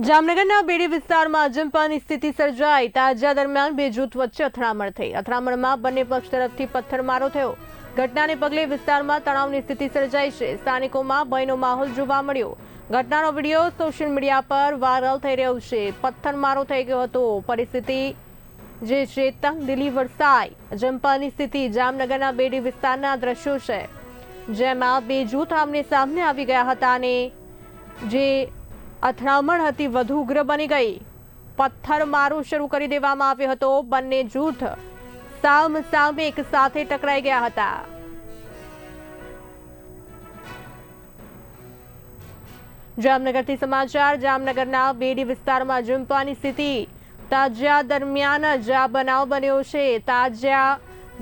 જામનગરના બેડી વિસ્તારમાં અજંપાની સ્થિતિ સર્જાઈ। તાજિયા દરમિયાન બે જૂથ વચ્ચે અથડામણ થઈ। અથડામણમાં બંને પક્ષ તરફથી પથ્થરમારો થયો। ઘટનાને પગલે વિસ્તારમાં તણાવની સ્થિતિ સર્જાઈ છે। સ્થાનિકોમાં ભયનો માહોલ જોવા મળ્યો। ઘટનાનો વિડીયો સોશિયલ મીડિયા પર વાયરલ થઈ રહ્યો છે। પથ્થરમારો થઈ ગયો હતો। પરિસ્થિતિ જે છે તંગદિલી વરસાઈ। અજંપાની સ્થિતિ જામનગરના બેડી વિસ્તારના દ્રશ્યો છે, જેમાં બે જૂથ આમને સામને આવી ગયા હતા અને જે અથડામણ હતી વધુ ઉગ્ર બની ગઈ। પથ્થરમારો શરૂ કરી દેવામાં આવ્યો હતો। બંને જૂથ સામ સામે એક સાથે ટકરાઈ ગયા હતા। જામનગરથી સમાચાર। જામનગરના બેડી વિસ્તારમાં અજંપાની સ્થિતિ। તાજિયા દરમિયાન જ આ બનાવ બન્યો છે। તાજિયા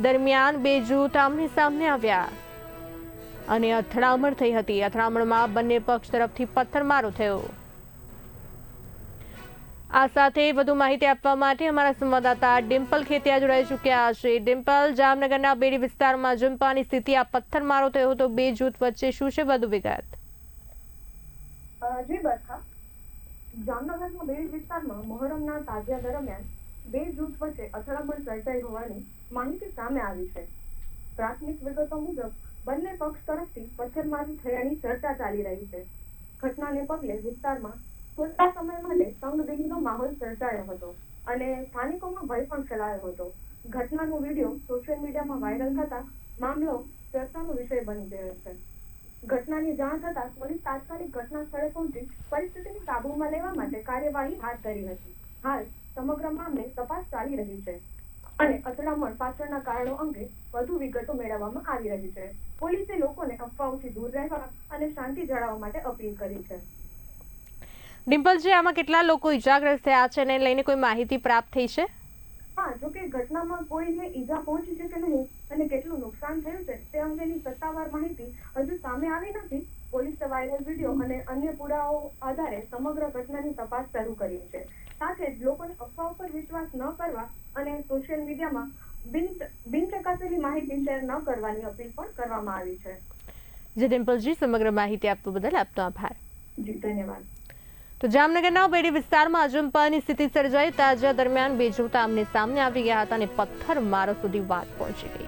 દરમિયાન બે જૂથ આમને સામને આવ્યા અને અથડામણ થઈ હતી। અથડામણમાં બંને પક્ષ તરફથી પથ્થરમારો થયો। આ સાથે વધુ માહિતી આપવા માટે અમારા સંવાદદાતા ડિમ્પલ ખેતિયા જોડાઈ ચૂક્યા છે। ડિમ્પલ, જામનગરના બેડી વિસ્તારમાં અજંપાની સ્થિતિ, આ પથ્થરમારો થયો તો બે જૂથ વચ્ચે શું છે વધુ વિગત? જી બરખા, જામનગરના બેડી વિસ્તારમાં મોહરમના તાજિયા દરમિયાન બે જૂથ વચ્ચે અથડામણ સર્જાઈ હોવાની માહિતી સામે આવી છે। પ્રાથમિક વિગતો મુજબ બંને પક્ષ તરફથી પથ્થરમારી થયાની ચર્ચા ચાલી રહી છે। ઘટનાને પગલે વિસ્તારમાં થોડા સમય માટે તંગદિલીનો માહોલ સર્જાયો હતો અને સ્થાનિકોમાં ભય પણ ફેલાયો હતો। ઘટનાનો વિડીયો સોશિયલ મીડિયામાં વાયરલ થતા મામલો ચર્ચાનો વિષય બની ગયો છે। ઘટનાની જાણ થતાં પોલીસ તાત્કાલિક ઘટના સ્થળે પહોંચી પરિસ્થિતિને કાબૂમાં લેવા માટે કાર્યવાહી હાથ ધરી હતી। હાલ સમગ્ર મામલે તપાસ ચાલી રહી છે અને અથડામણ પાછળના કારણો અંગે વધુ વિગતો મેળવવામાં આવી રહી છે। પોલીસે લોકોને અફવાઓથી દૂર રહેવા અને શાંતિ જાળવવા માટે અપીલ કરી છે। ડિમ્પલજી, આમાં કેટલા લોકો ઈજાગ્રસ્ત થયા છે અને લઈને કોઈ માહિતી પ્રાપ્ત થઈ છે? હા, જોકે ઘટનામાં કોઈને ઈજા પહોંચી છે કે નહીં અને કેટલું નુકસાન થયું છે તે અંગેની સત્તાવાર માહિતી હજુ સામે આવી નથી। પોલીસે વાયરલ વિડીયો અને અન્ય પુરાવાઓ આધારે સમગ્ર ઘટનાની તપાસ શરૂ કરી છે। સાથે જ લોકોને અફવાઓ પર વિશ્વાસ ન કરવા અને સોશિયલ મીડિયામાં બિનચકાસેલી માહિતી શેર ન કરવાની અપીલ પણ કરવામાં આવી છે। જી ડિમ્પલજી, સમગ્ર માહિતી આપવા બદલ આપનો આભાર। જી ધન્યવાદ। તો જામનગરના બેડી વિસ્તારમાં અજંપાની સ્થિતિ સર્જાઈ। તાજિયા દરમિયાન બે જૂથ આમને સામને આવી ગયા હતા અને પથ્થરમારો સુધી વાત પહોંચી ગઈ।